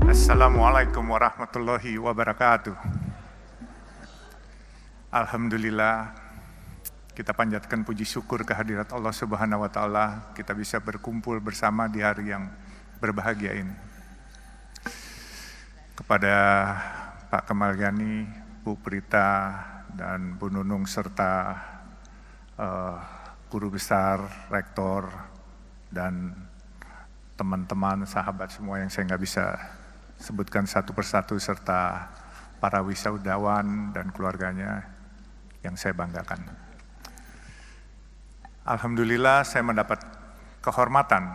Assalamualaikum warahmatullahi wabarakatuh. Alhamdulillah, kita panjatkan puji syukur kehadirat Allah Subhanahu wa Ta'ala. Kita bisa berkumpul bersama di hari yang berbahagia ini. Kepada Pak Kamalyani, Bu Prita, dan Bu Nunung serta guru besar, rektor, dan teman-teman, sahabat semua yang saya nggak bisa sebutkan satu persatu, serta para wisaudawan dan keluarganya yang saya banggakan. Alhamdulillah saya mendapat kehormatan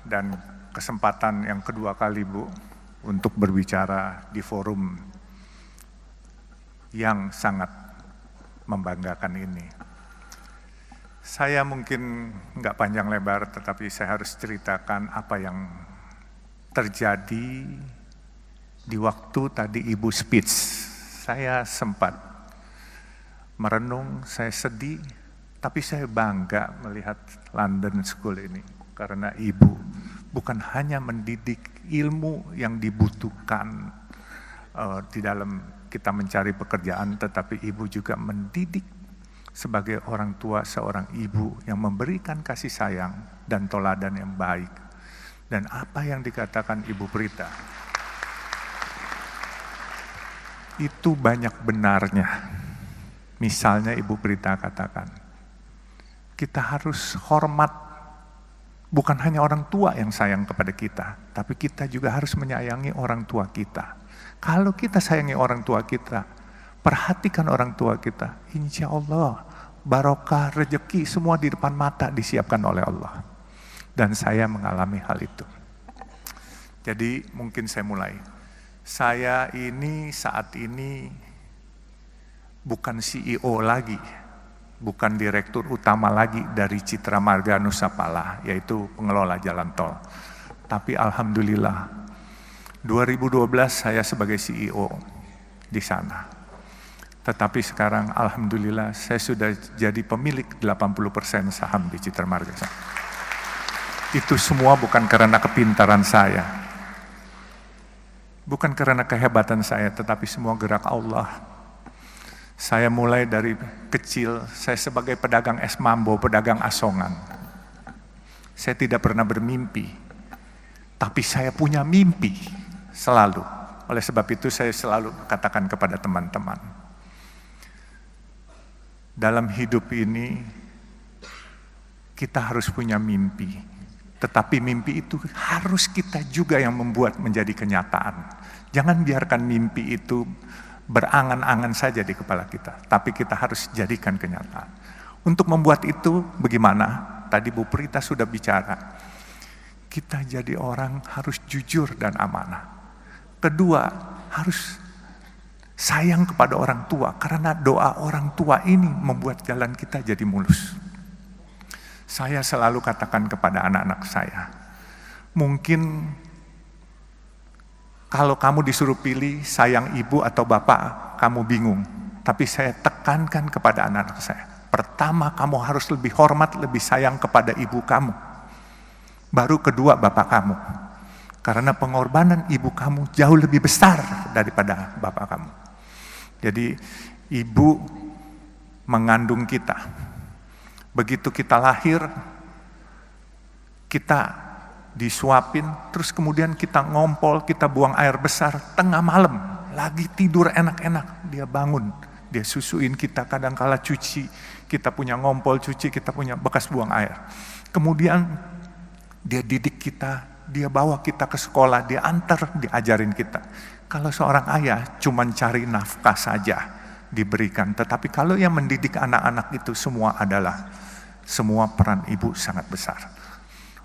dan kesempatan yang kedua kali, Bu, untuk berbicara di forum yang sangat membanggakan ini. Saya mungkin nggak panjang lebar, tetapi saya harus ceritakan apa yang terjadi di waktu tadi Ibu speech. Saya sempat merenung, saya sedih, tapi saya bangga melihat London School ini. Karena Ibu bukan hanya mendidik ilmu yang dibutuhkan di dalam kita mencari pekerjaan, tetapi Ibu juga mendidik sebagai orang tua, seorang ibu yang memberikan kasih sayang dan teladan yang baik. Dan apa yang dikatakan Ibu Prita, itu banyak benarnya. Misalnya Ibu Prita katakan, kita harus hormat, bukan hanya orang tua yang sayang kepada kita, tapi kita juga harus menyayangi orang tua kita. Kalau kita sayangi orang tua kita, perhatikan orang tua kita, insya Allah barokah rezeki semua di depan mata disiapkan oleh Allah. Dan saya mengalami hal itu. Jadi mungkin saya mulai. Saya ini saat ini bukan CEO lagi, bukan direktur utama lagi dari Citra Marga Nusapala, yaitu pengelola jalan tol. Tapi alhamdulillah, 2012 saya sebagai CEO di sana. Tetapi sekarang alhamdulillah saya sudah jadi pemilik 80% saham di Citra Marga. Itu semua bukan karena kepintaran saya, bukan karena kehebatan saya, tetapi semua gerak Allah. Saya mulai dari kecil, saya sebagai pedagang es mambo, pedagang asongan. Saya tidak pernah bermimpi, tapi saya punya mimpi selalu. Oleh sebab itu saya selalu katakan kepada teman-teman, dalam hidup ini kita harus punya mimpi. Tetapi mimpi itu harus kita juga yang membuat menjadi kenyataan. Jangan biarkan mimpi itu berangan-angan saja di kepala kita, tapi kita harus jadikan kenyataan. Untuk membuat itu bagaimana? Tadi Bu Prita sudah bicara. Kita jadi orang harus jujur dan amanah. Kedua, harus sayang kepada orang tua, karena doa orang tua ini membuat jalan kita jadi mulus. Saya selalu katakan kepada anak-anak saya, mungkin kalau kamu disuruh pilih sayang ibu atau bapak, kamu bingung. Tapi saya tekankan kepada anak-anak saya, pertama kamu harus lebih hormat, lebih sayang kepada ibu kamu. Baru kedua bapak kamu. Karena pengorbanan ibu kamu jauh lebih besar daripada bapak kamu. Jadi ibu mengandung kita. Begitu kita lahir, kita disuapin, terus kemudian kita ngompol, kita buang air besar, tengah malam, lagi tidur enak-enak, dia bangun, dia susuin kita, kadangkala cuci, kita punya ngompol cuci, kita punya bekas buang air. Kemudian dia didik kita, dia bawa kita ke sekolah, dia antar, diajarin kita. Kalau seorang ayah cuman cari nafkah saja diberikan, tetapi kalau yang mendidik anak-anak itu semua peran ibu sangat besar.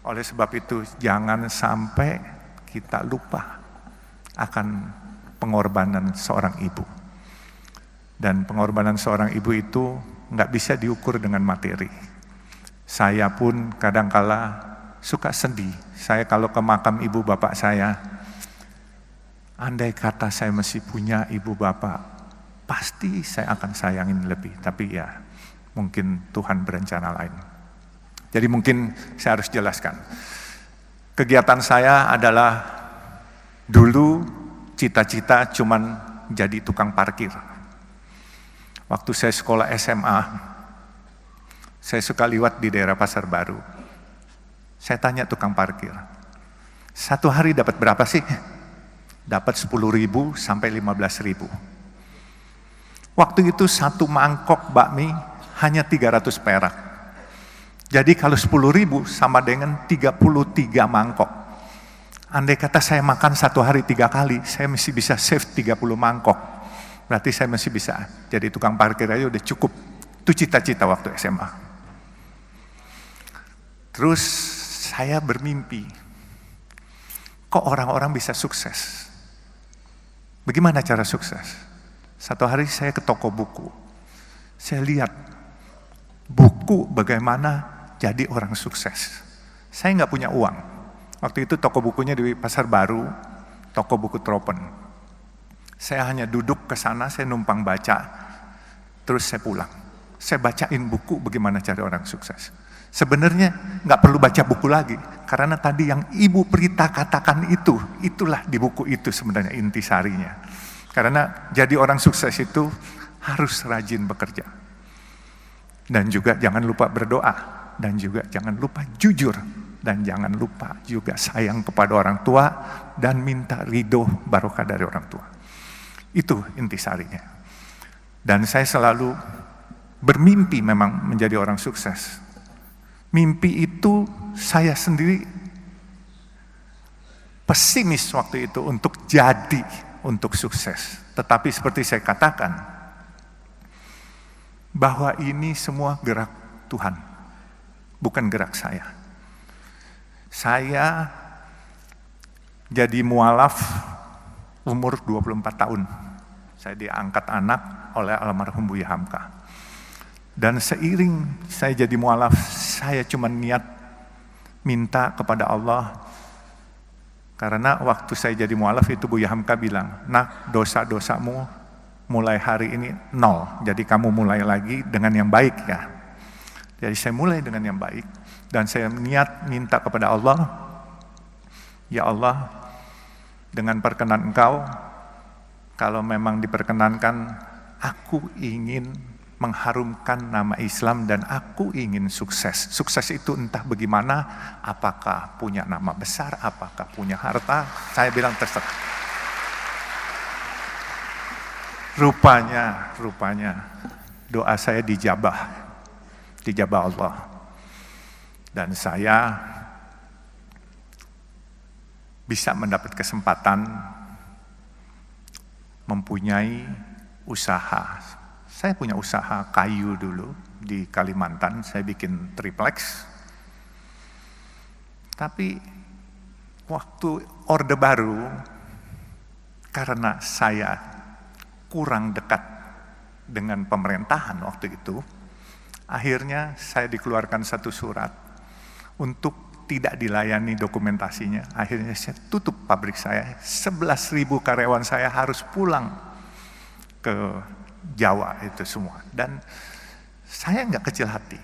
Oleh sebab itu jangan sampai kita lupa akan pengorbanan seorang ibu. Dan pengorbanan seorang ibu itu nggak bisa diukur dengan materi. Saya pun kadangkala suka sedih. Saya kalau ke makam ibu bapak saya, andai kata saya masih punya ibu bapak, pasti saya akan sayangin lebih. Tapi ya mungkin Tuhan berencana lain. Jadi mungkin saya harus jelaskan. Kegiatan saya adalah Dulu cita-cita cuman jadi tukang parkir. Waktu saya sekolah SMA, saya suka liwat di daerah Pasar Baru. Saya tanya tukang parkir, satu hari dapat berapa sih? Dapat 10.000 sampai 15.000. Waktu itu satu mangkok bakmi hanya 300 perak. Jadi kalau 10.000 sama dengan 33 mangkok. Andai kata saya makan satu hari 3 kali, saya masih bisa save 30 mangkok. Berarti saya masih bisa jadi tukang parkir aja udah cukup. Itu cita-cita waktu SMA. Terus saya bermimpi, kok orang-orang bisa sukses? Bagaimana cara sukses? Satu hari saya ke toko buku. Saya lihat buku bagaimana jadi orang sukses. Saya nggak punya uang. Waktu itu toko bukunya di Pasar Baru, toko buku Tropen. Saya hanya duduk ke sana, saya numpang baca, terus saya pulang. Saya bacain buku bagaimana cari orang sukses. Sebenarnya nggak perlu baca buku lagi, karena tadi yang Ibu Prita katakan itulah di buku itu sebenarnya intisarinya. Karena jadi orang sukses itu harus rajin bekerja. Dan juga jangan lupa berdoa, dan juga jangan lupa jujur, dan jangan lupa juga sayang kepada orang tua, dan minta ridho barokah dari orang tua. Itu intisarinya. Dan saya selalu bermimpi memang menjadi orang sukses. Mimpi itu saya sendiri pesimis waktu itu untuk sukses. Tetapi seperti saya katakan, bahwa ini semua gerak Tuhan, bukan gerak saya. Saya jadi mualaf umur 24 tahun. Saya diangkat anak oleh almarhum Buya Hamka. Dan seiring saya jadi mualaf, saya cuma niat minta kepada Allah. Karena waktu saya jadi mualaf itu Buya Hamka bilang, nak, dosa-dosamu mulai hari ini 0. Jadi kamu mulai lagi dengan yang baik ya. Jadi saya mulai dengan yang baik. Dan saya niat minta kepada Allah, ya Allah, dengan perkenan Engkau, kalau memang diperkenankan, aku ingin mengharumkan nama Islam dan aku ingin sukses. Sukses itu entah bagaimana, apakah punya nama besar, apakah punya harta, saya bilang terserah. Rupanya doa saya dijabah Allah. Dan saya bisa mendapat kesempatan mempunyai usaha. Saya punya usaha kayu dulu di Kalimantan, saya bikin triplex. Tapi waktu Orde Baru, karena saya kurang dekat dengan pemerintahan waktu itu, akhirnya saya dikeluarkan satu surat untuk tidak dilayani dokumentasinya. Akhirnya saya tutup pabrik saya, 11.000 karyawan saya harus pulang ke Jawa itu semua. Dan saya nggak kecil hati.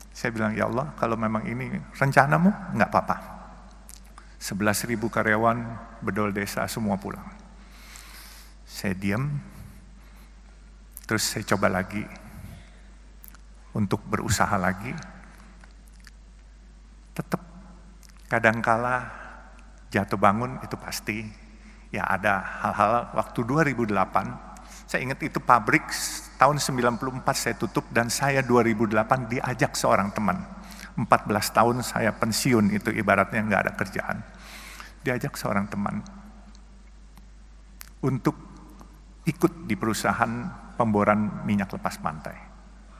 Saya bilang, ya Allah, kalau memang ini rencanamu, nggak apa-apa. 11.000 karyawan bedol desa semua pulang. Saya diam, terus saya coba lagi untuk berusaha lagi. Tetap kadangkala jatuh bangun itu pasti. Ya ada hal-hal waktu 2008, saya ingat itu pabrik tahun 94 saya tutup dan saya 2008 diajak seorang teman. 14 tahun saya pensiun itu ibaratnya nggak ada kerjaan. Diajak seorang teman untuk ikut di perusahaan pemboran minyak lepas pantai.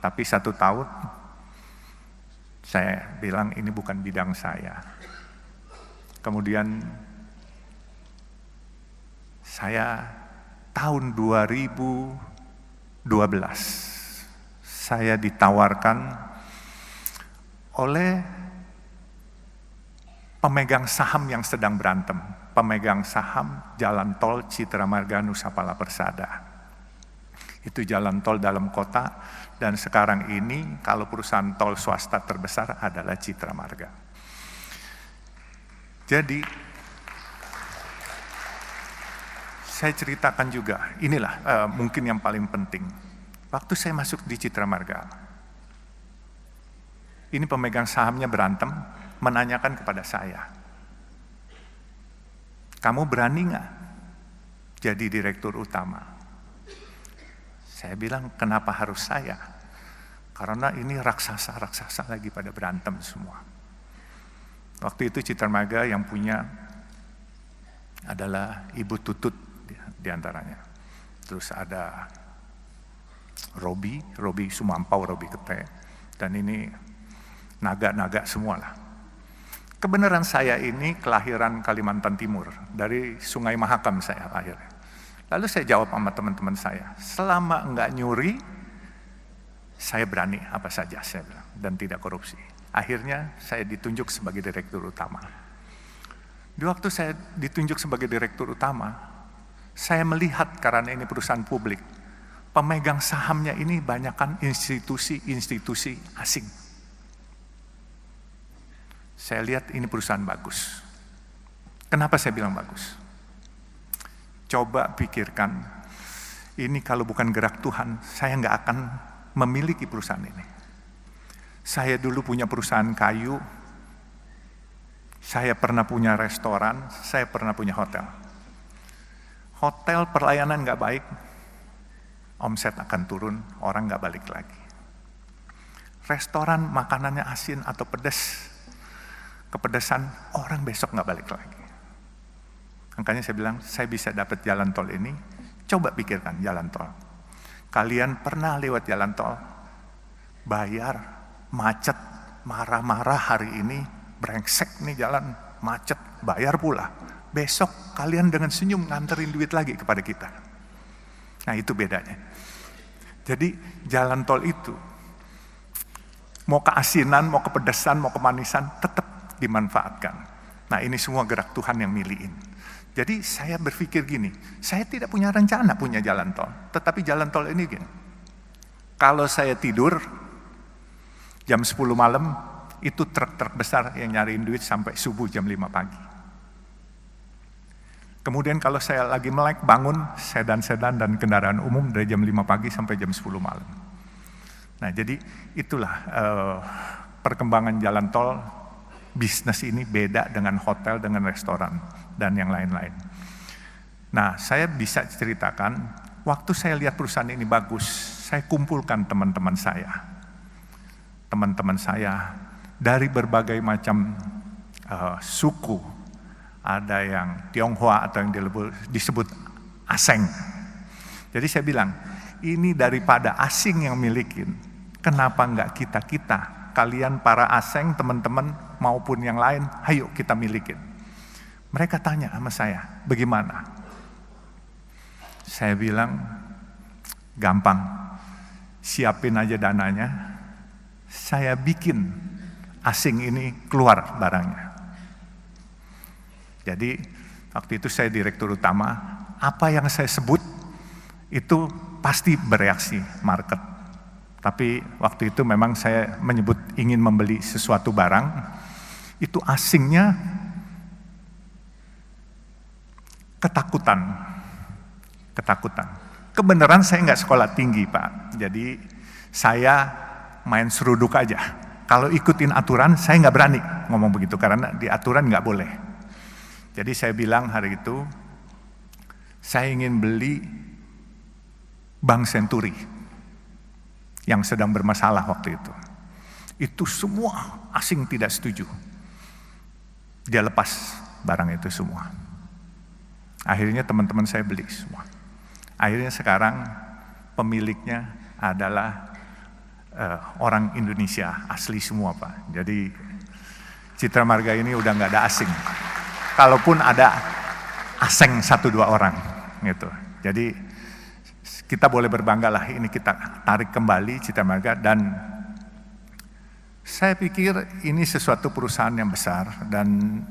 Tapi 1 tahun saya bilang ini bukan bidang saya. Kemudian saya tahun 2012 saya ditawarkan oleh pemegang saham yang sedang berantem, pemegang saham jalan tol Citra Marga Nusa Pala Persada. Itu jalan tol dalam kota, dan sekarang ini kalau perusahaan tol swasta terbesar adalah Citra Marga. Jadi saya ceritakan juga, inilah mungkin yang paling penting. Waktu saya masuk di Citra Marga, ini pemegang sahamnya berantem, menanyakan kepada saya, kamu berani nggak jadi direktur utama? Saya bilang, kenapa harus saya? Karena ini raksasa-raksasa lagi pada berantem semua. Waktu itu Citra Marga yang punya adalah Ibu Tutut di antaranya. Terus ada Robi Sumampau, Robi Kete, dan ini naga-naga semualah. Kebenaran saya ini kelahiran Kalimantan Timur, dari Sungai Mahakam saya lahir. Lalu saya jawab sama teman-teman saya, selama enggak nyuri, saya berani apa saja, saya bilang, dan tidak korupsi. Akhirnya saya ditunjuk sebagai direktur utama. Di waktu saya ditunjuk sebagai direktur utama, saya melihat karena ini perusahaan publik, pemegang sahamnya ini banyakkan institusi-institusi asing. Saya lihat ini perusahaan bagus. Kenapa saya bilang bagus? Coba pikirkan, ini kalau bukan gerak Tuhan, saya nggak akan memiliki perusahaan ini. Saya dulu punya perusahaan kayu, saya pernah punya restoran, saya pernah punya hotel. Hotel pelayanan nggak baik, omset akan turun, orang nggak balik lagi. Restoran makanannya asin atau pedas, kepedesan, orang besok nggak balik lagi. Makanya saya bilang, saya bisa dapat jalan tol ini, coba pikirkan jalan tol. Kalian pernah lewat jalan tol, bayar, macet, marah-marah hari ini, brengsek nih jalan, macet, bayar pula. Besok kalian dengan senyum nganterin duit lagi kepada kita. Nah itu bedanya. Jadi jalan tol itu, mau keasinan, mau kepedesan, mau kemanisan, tetap dimanfaatkan. Nah ini semua gerak Tuhan yang milihin. Jadi saya berpikir gini, saya tidak punya rencana punya jalan tol, tetapi jalan tol ini gini. Kalau saya tidur, jam 10 malam, itu truk-truk besar yang nyariin duit sampai subuh jam 5 pagi. Kemudian kalau saya lagi melek bangun, sedan-sedan dan kendaraan umum dari jam 5 pagi sampai jam 10 malam. Nah jadi itulah perkembangan jalan tol, bisnis ini beda dengan hotel, dengan restoran, dan yang lain-lain. Nah saya bisa ceritakan, waktu saya lihat perusahaan ini bagus, saya kumpulkan teman-teman saya. Teman-teman saya dari berbagai macam suku, ada yang Tionghoa atau yang disebut Aseng. Jadi saya bilang, ini daripada asing yang milikin, kenapa enggak kita, kalian para Aseng, teman-teman maupun yang lain, ayo kita milikin. Mereka tanya sama saya, bagaimana? Saya bilang, gampang, siapin aja dananya, saya bikin asing ini keluar barangnya. Jadi waktu itu saya direktur utama, apa yang saya sebut itu pasti bereaksi market. Tapi waktu itu memang saya menyebut ingin membeli sesuatu barang, itu asingnya ketakutan. Kebenaran saya nggak sekolah tinggi Pak, jadi saya main seruduk aja. Kalau ikutin aturan saya nggak berani ngomong begitu karena di aturan nggak boleh. Jadi saya bilang hari itu saya ingin beli Bank Senturi yang sedang bermasalah waktu itu. Itu semua asing tidak setuju. Dia lepas barang itu semua. Akhirnya teman-teman saya beli semua. Akhirnya sekarang pemiliknya adalah orang Indonesia asli semua Pak. Jadi Citra Marga ini udah nggak ada asing. Kalaupun ada asing 1-2 orang gitu. Jadi kita boleh berbangga lah, ini kita tarik kembali Citra Marga, dan saya pikir ini sesuatu perusahaan yang besar. Dan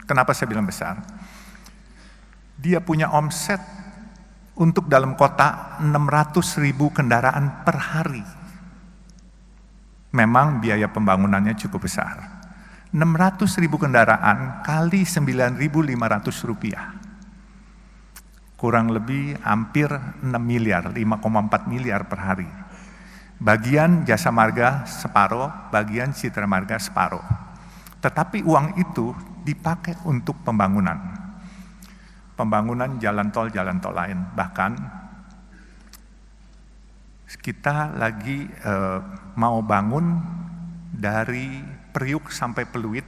kenapa saya bilang besar? Dia punya omset untuk dalam kota 600.000 kendaraan per hari. Memang biaya pembangunannya cukup besar. 600.000 kendaraan kali 9.500 rupiah. kurang lebih hampir 6 miliar, 5,4 miliar per hari. Bagian Jasa Marga separuh, bagian Citra Marga separuh. Tetapi uang itu dipakai untuk pembangunan. Pembangunan jalan tol lain. Bahkan kita lagi mau bangun dari Priuk sampai Peluit,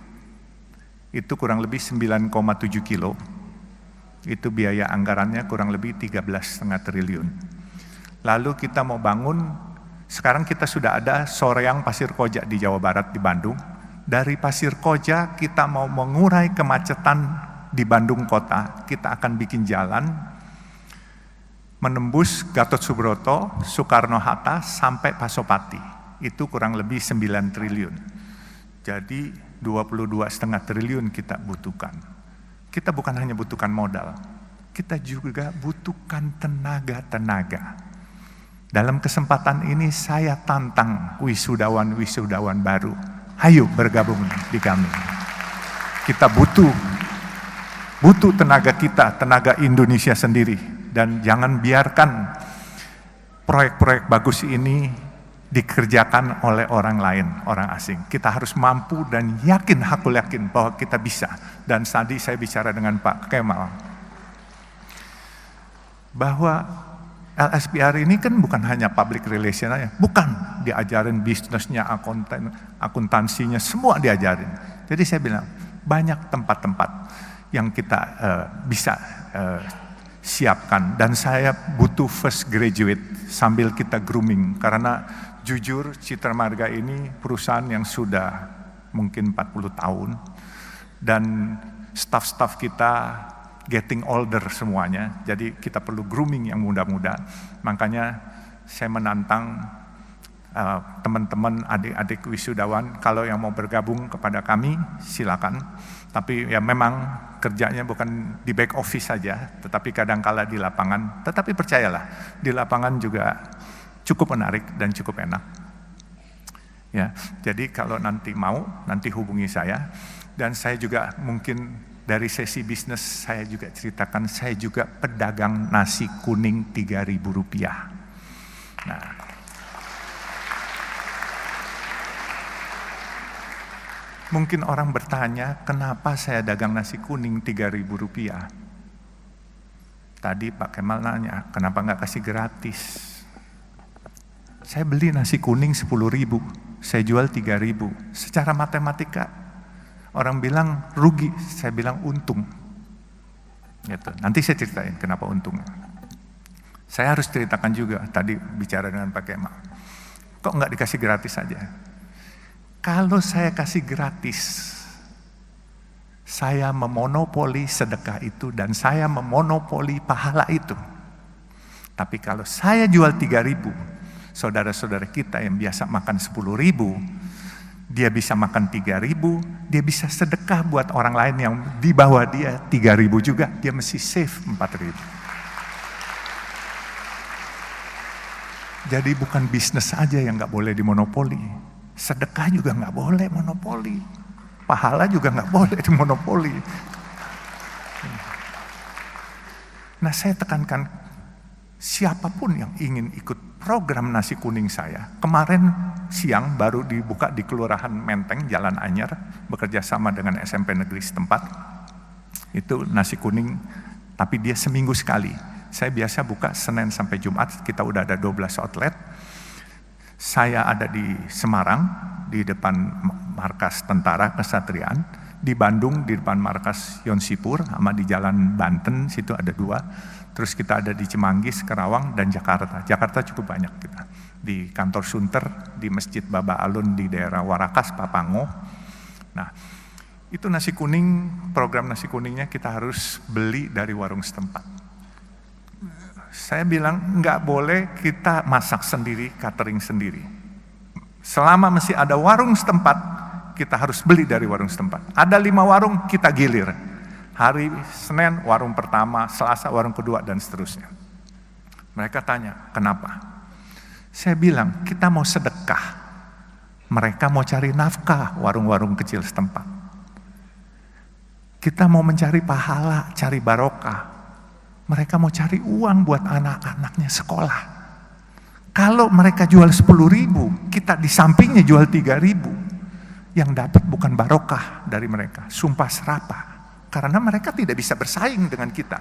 itu kurang lebih 9,7 kilo. Itu biaya anggarannya kurang lebih 13,5 triliun. Lalu kita mau bangun, sekarang kita sudah ada Soreang Pasir Koja di Jawa Barat di Bandung. Dari Pasir Koja kita mau mengurai kemacetan di Bandung kota, kita akan bikin jalan menembus Gatot Subroto, Soekarno-Hatta sampai Pasopati. Itu kurang lebih 9 triliun. Jadi 22,5 triliun kita butuhkan. Kita bukan hanya butuhkan modal, kita juga butuhkan tenaga-tenaga. Dalam kesempatan ini saya tantang wisudawan-wisudawan baru. Ayo bergabung di kami. Kita butuh tenaga kita, tenaga Indonesia sendiri. Dan jangan biarkan proyek-proyek bagus ini dikerjakan oleh orang lain, orang asing. Kita harus mampu dan aku yakin bahwa kita bisa. Dan tadi saya bicara dengan Pak Kemal, bahwa LSPR ini kan bukan hanya public relation aja, bukan diajarin bisnisnya, akuntansinya, semua diajarin. Jadi saya bilang, banyak tempat-tempat yang kita bisa siapkan. Dan saya butuh fresh graduate sambil kita grooming, karena jujur Citra Marga ini perusahaan yang sudah mungkin 40 tahun dan staff-staff kita getting older semuanya, jadi kita perlu grooming yang muda-muda. Makanya saya menantang teman-teman, adik-adik wisudawan, kalau yang mau bergabung kepada kami silakan. Tapi ya memang kerjanya bukan di back office saja, tetapi kadang-kala di lapangan. Tetapi percayalah, di lapangan juga cukup menarik dan cukup enak. Ya, jadi kalau nanti mau, nanti hubungi saya. Dan saya juga mungkin dari sesi bisnis saya juga ceritakan, saya juga pedagang nasi kuning Rp3.000. Nah, mungkin orang bertanya, kenapa saya dagang nasi kuning Rp3.000? Tadi Pak Kemal nanya, kenapa nggak kasih gratis? Saya beli nasi kuning 10.000, saya jual 3.000. Secara matematika, orang bilang rugi, saya bilang untung. Gitu. Nanti saya ceritain kenapa untungnya. Saya harus ceritakan juga, tadi bicara dengan Pak Kemal. Kok nggak dikasih gratis saja? Kalau saya kasih gratis, saya memonopoli sedekah itu dan saya memonopoli pahala itu. Tapi kalau saya jual 3.000, saudara-saudara kita yang biasa makan 10.000, dia bisa makan 3.000, dia bisa sedekah buat orang lain yang di bawah dia 3.000 juga, dia mesti save 4.000. Jadi bukan bisnis aja yang nggak boleh dimonopoli, sedekah juga nggak boleh monopoli, pahala juga nggak boleh dimonopoli. Nah, saya tekankan, siapapun yang ingin ikut program nasi kuning saya, kemarin siang baru dibuka di Kelurahan Menteng, Jalan Anyar, bekerja sama dengan SMP negeri setempat. Itu nasi kuning, tapi dia seminggu sekali. Saya biasa buka Senin sampai Jumat, kita udah ada 12 outlet. Saya ada di Semarang, di depan markas Tentara Kesatriaan, di Bandung, di depan markas Yonsipur, sama di Jalan Banten, situ ada 2. Terus kita ada di Cimanggis, Karawang, dan Jakarta. Jakarta cukup banyak kita. Di kantor Sunter, di Masjid Baba Alun di daerah Warakas, Papango. Nah, itu nasi kuning, program nasi kuningnya kita harus beli dari warung setempat. Saya bilang, nggak boleh kita masak sendiri, catering sendiri. Selama masih ada warung setempat, kita harus beli dari warung setempat. Ada 5 warung, kita gilir. Hari Senin warung pertama, Selasa warung kedua, dan seterusnya. Mereka tanya, kenapa? Saya bilang, kita mau sedekah. Mereka mau cari nafkah, warung-warung kecil setempat. Kita mau mencari pahala, cari barokah. Mereka mau cari uang buat anak-anaknya sekolah. Kalau mereka jual 10.000, kita di sampingnya jual 3.000. Yang dapat bukan barokah dari mereka, sumpah serapah. Karena mereka tidak bisa bersaing dengan kita.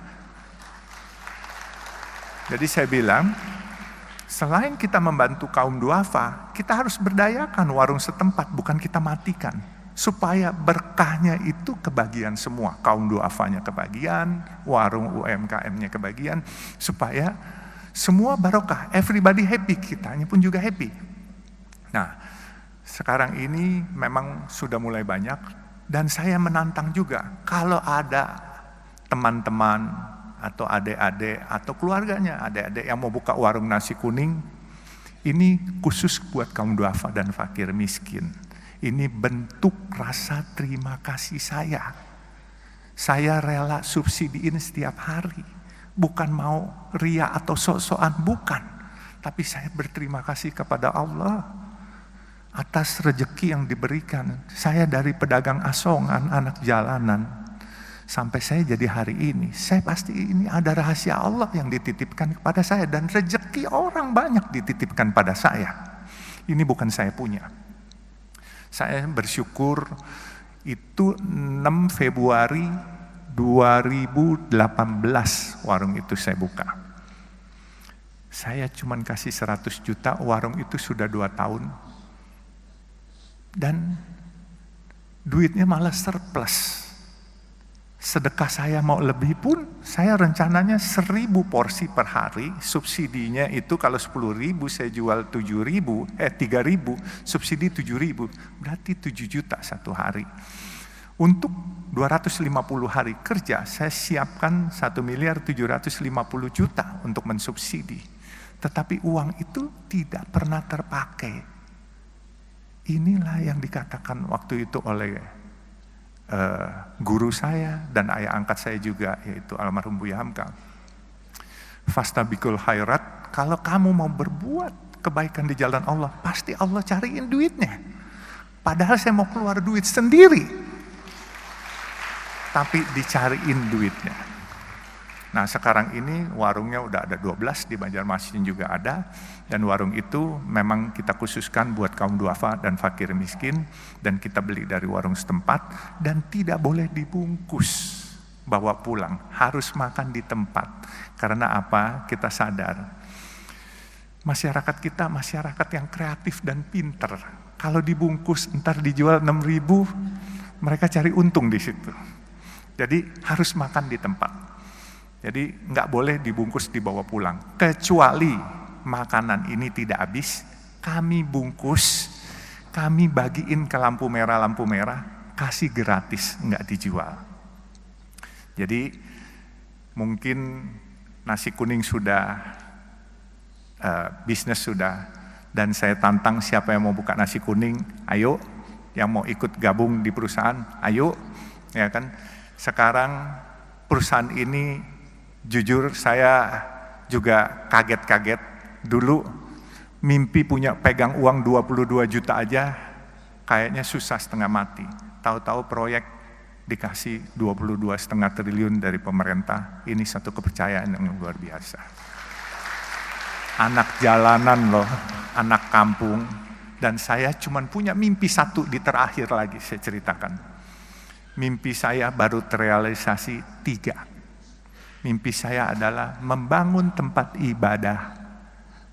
Jadi saya bilang, selain kita membantu kaum duafa, kita harus berdayakan warung setempat, bukan kita matikan. Supaya berkahnya itu kebagian semua. Kaum duafanya kebagian, warung UMKM-nya kebagian, supaya semua barokah, everybody happy, kitanya pun juga happy. Nah, sekarang ini memang sudah mulai banyak, dan saya menantang juga, kalau ada teman-teman, atau adik-adik, atau keluarganya, adik-adik yang mau buka warung nasi kuning, ini khusus buat kaum duafa dan fakir miskin. Ini bentuk rasa terima kasih saya. Saya rela subsidiin setiap hari. Bukan mau ria atau sok-sokan, bukan. Tapi saya berterima kasih kepada Allah atas rezeki yang diberikan. Saya dari pedagang asongan, anak jalanan, sampai saya jadi hari ini, saya pasti ini ada rahasia Allah yang dititipkan kepada saya, dan rezeki orang banyak dititipkan pada saya. Ini bukan saya punya. Saya bersyukur itu 6 Februari 2018 warung itu saya buka. Saya cuman kasih 100 juta, warung itu sudah 2 tahun. Dan duitnya malah surplus. Sedekah saya mau lebih pun, saya rencananya 1.000 porsi per hari, subsidinya itu kalau 10.000 saya jual 3.000, subsidi 7.000, berarti 7 juta satu hari. Untuk 250 hari kerja, saya siapkan 1.750.000.000 untuk mensubsidi. Tetapi uang itu tidak pernah terpakai. Inilah yang dikatakan waktu itu oleh guru saya dan ayah angkat saya juga, yaitu almarhum Buya Hamka. Fastabikul khairat, kalau kamu mau berbuat kebaikan di jalan Allah, pasti Allah cariin duitnya. Padahal saya mau keluar duit sendiri, tapi dicariin duitnya. Nah sekarang ini warungnya udah ada 12, di Banjarmasin juga ada, dan warung itu memang kita khususkan buat kaum duafa dan fakir miskin, dan kita beli dari warung setempat, dan tidak boleh dibungkus bawa pulang, harus makan di tempat. Karena apa? Kita sadar masyarakat kita masyarakat yang kreatif dan pinter. Kalau dibungkus ntar dijual 6.000, mereka cari untung di situ. Jadi harus makan di tempat. Jadi nggak boleh dibungkus dibawa pulang. Kecuali makanan ini tidak habis, kami bungkus, kami bagiin ke lampu merah, kasih gratis, nggak dijual. Jadi mungkin nasi kuning sudah, bisnis sudah, dan saya tantang siapa yang mau buka nasi kuning, ayo, yang mau ikut gabung di perusahaan, ayo, ya kan. Sekarang perusahaan ini jujur saya juga kaget-kaget. Dulu mimpi punya pegang uang 22 juta aja kayaknya susah setengah mati. Tahu-tahu proyek dikasih 22,5 triliun dari pemerintah. Ini satu kepercayaan yang luar biasa. Anak jalanan loh, anak kampung. Dan saya cuma punya mimpi satu di terakhir lagi saya ceritakan. Mimpi saya baru terrealisasi 3. Mimpi saya adalah membangun tempat ibadah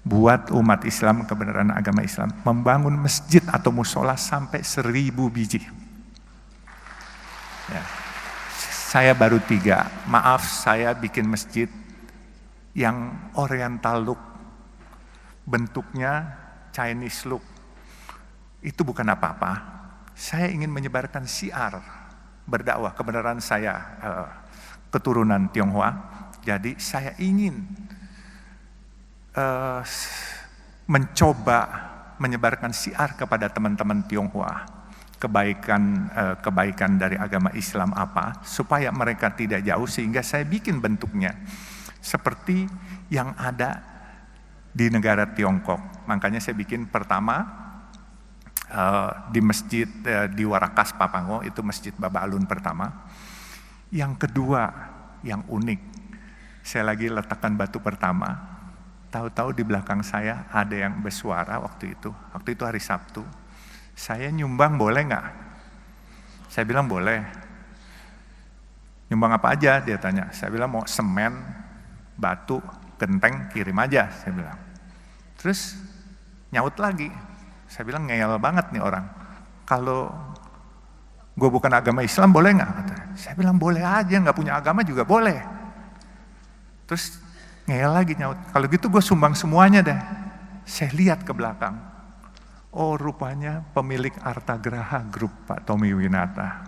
buat umat Islam, kebenaran agama Islam. Membangun masjid atau musola sampai 1.000 biji. Ya. Saya baru 3. Maaf, saya bikin masjid yang oriental look. Bentuknya Chinese look. Itu bukan apa-apa. Saya ingin menyebarkan syiar berdakwah. Kebenaran saya keturunan Tionghoa, jadi saya ingin mencoba menyebarkan syiar kepada teman-teman Tionghoa, kebaikan dari agama Islam apa, supaya mereka tidak jauh, sehingga saya bikin bentuknya seperti yang ada di negara Tiongkok. Makanya saya bikin pertama di masjid di Warakas Papango, itu masjid Baba Alun pertama. Yang kedua, yang unik, Saya lagi letakkan batu pertama, tahu-tahu di belakang saya ada yang bersuara waktu itu hari Sabtu. Saya nyumbang boleh nggak? Saya bilang boleh. Nyumbang apa aja? Dia tanya. Saya bilang mau semen, batu, genteng, kirim aja. Saya bilang. Terus nyaut lagi. Saya bilang ngeyel banget nih orang. Kalau gue bukan agama Islam boleh nggak? Saya bilang boleh aja, nggak punya agama juga boleh. Terus ngeyel lagi nyaut. Kalau gitu gue sumbang semuanya deh. Saya lihat ke belakang. Oh rupanya pemilik Artagraha Group Pak Tommy Winata.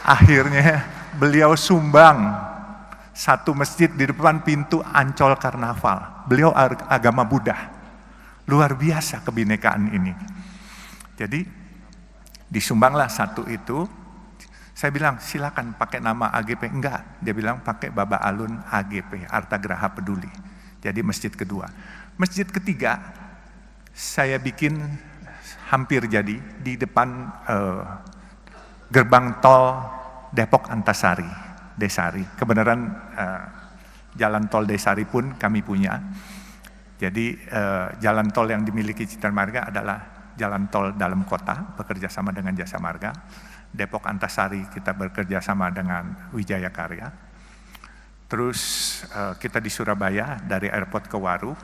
Akhirnya beliau sumbang satu masjid di depan pintu Ancol Karnaval. Beliau agama Buddha. Luar biasa kebinekaan ini. Jadi disumbanglah satu itu. Saya bilang silakan pakai nama AGP. Enggak, dia bilang pakai Baba Alun AGP, Artagraha Peduli. Jadi masjid kedua. Masjid ketiga saya bikin hampir jadi di depan gerbang tol Depok Antasari, Desari. Kebenaran jalan tol Desari pun kami punya. Jadi jalan tol yang dimiliki Citra Marga adalah jalan tol dalam kota, bekerja sama dengan Jasa Marga. Depok Antasari kita bekerja sama dengan Wijaya Karya. Terus kita di Surabaya dari airport ke Waru.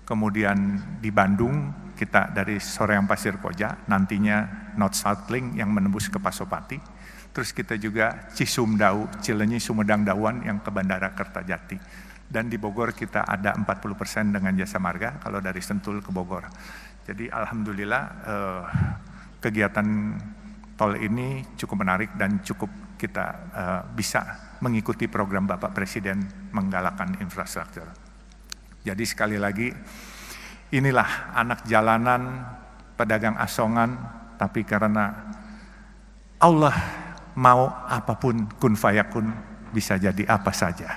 Kemudian di Bandung kita dari Soreang Pasir Koja, nantinya North South Link yang menembus ke Pasopati. Terus kita juga Cisumdau, Cilenyi, Sumedang, Dawan yang ke Bandara Kertajati. Dan di Bogor kita ada 40% dengan Jasa Marga kalau dari Sentul ke Bogor. Jadi alhamdulillah kegiatan tol ini cukup menarik dan cukup kita bisa mengikuti program Bapak Presiden menggalakkan infrastruktur. Jadi sekali lagi inilah anak jalanan, pedagang asongan, tapi karena Allah mau apapun kun fayakun bisa jadi apa saja.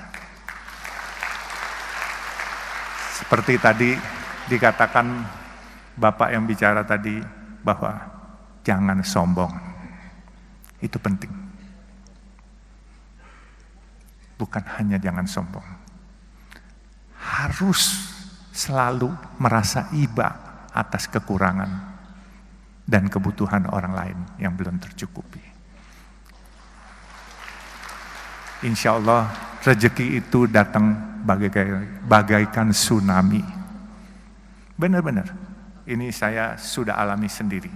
Seperti tadi dikatakan Bapak yang bicara tadi bahwa jangan sombong. Itu penting. Bukan hanya jangan sombong. Harus selalu merasa iba atas kekurangan dan kebutuhan orang lain yang belum tercukupi. Insya Allah rezeki itu datang bagaikan tsunami. Benar-benar, ini saya sudah alami sendiri.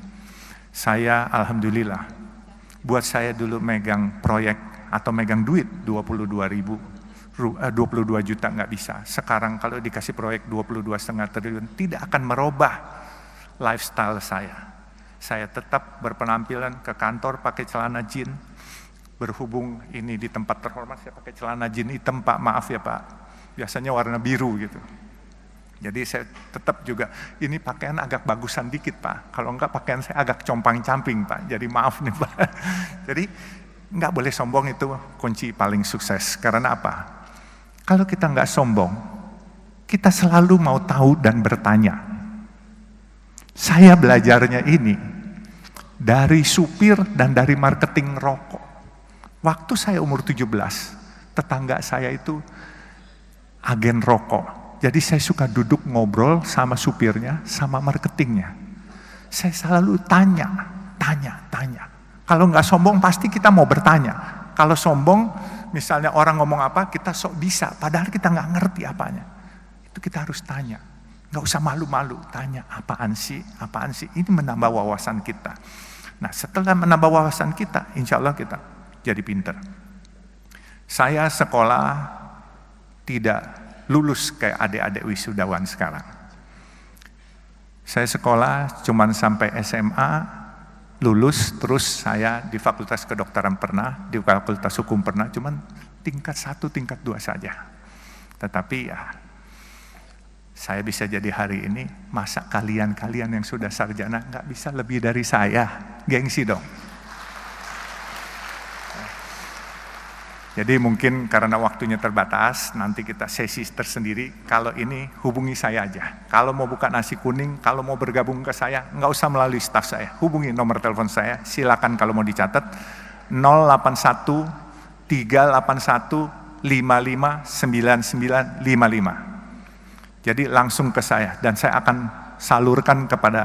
Saya alhamdulillah, buat saya dulu megang proyek atau megang duit 22 juta nggak bisa. Sekarang kalau dikasih proyek 22,5 triliun tidak akan merubah lifestyle saya. Saya tetap berpenampilan ke kantor pakai celana jeans. Berhubung ini di tempat terhormat saya pakai celana jeans hitam Pak, maaf ya Pak. Biasanya warna biru gitu. Jadi saya tetap juga, ini pakaian agak bagusan dikit Pak. Kalau enggak pakaian saya agak compang-camping Pak. Jadi maaf nih Pak. Jadi enggak boleh sombong, itu kunci paling sukses. Karena apa? Kalau kita enggak sombong, kita selalu mau tahu dan bertanya. Saya belajarnya ini dari supir dan dari marketing rokok. Waktu saya umur 17, tetangga saya itu agen rokok. Jadi saya suka duduk ngobrol sama supirnya, sama marketingnya. Saya selalu tanya. Kalau nggak sombong pasti kita mau bertanya. Kalau sombong, misalnya orang ngomong apa, kita sok bisa, padahal kita nggak ngerti apanya. Itu kita harus tanya. Nggak usah malu-malu, tanya apaan sih. Ini menambah wawasan kita. Nah setelah menambah wawasan kita, insya Allah kita jadi pinter. Saya sekolah tidak lulus kayak adik-adik wisudawan sekarang. Saya sekolah cuman sampai SMA, lulus, terus saya di Fakultas Kedokteran pernah, di Fakultas Hukum pernah, cuman tingkat 1, tingkat 2 saja. Tetapi ya, saya bisa jadi hari ini, masa kalian yang sudah sarjana nggak bisa lebih dari saya? Gengsi dong. Jadi mungkin karena waktunya terbatas, nanti kita sesi tersendiri. Kalau ini hubungi saya aja. Kalau mau buka nasi kuning, kalau mau bergabung ke saya, nggak usah melalui staf saya. Hubungi nomor telepon saya, silakan kalau mau dicatat. 081 381 55 99 55. Jadi langsung ke saya dan saya akan salurkan kepada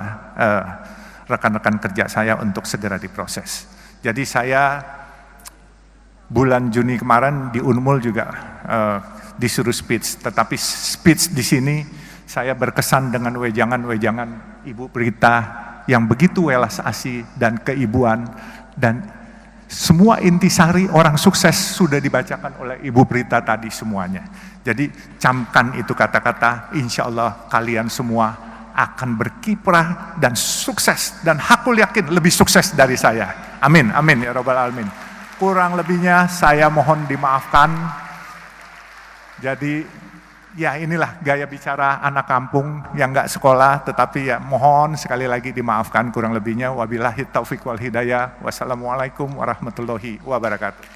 rekan-rekan kerja saya untuk segera diproses. Jadi saya bulan Juni kemarin di Unmul juga disuruh speech, tetapi speech di sini saya berkesan dengan wejangan-wejangan Ibu Prita yang begitu welas asih dan keibuan, dan semua intisari orang sukses sudah dibacakan oleh Ibu Prita tadi semuanya. Jadi camkan itu kata-kata, insya Allah kalian semua akan berkiprah dan sukses, dan aku yakin lebih sukses dari saya. Amin, amin ya Rabbal Alamin. Kurang lebihnya saya mohon dimaafkan. Jadi ya inilah gaya bicara anak kampung yang nggak sekolah, tetapi ya mohon sekali lagi dimaafkan kurang lebihnya. Wabillahi taufiq wal hidayah. Wassalamualaikum warahmatullahi wabarakatuh.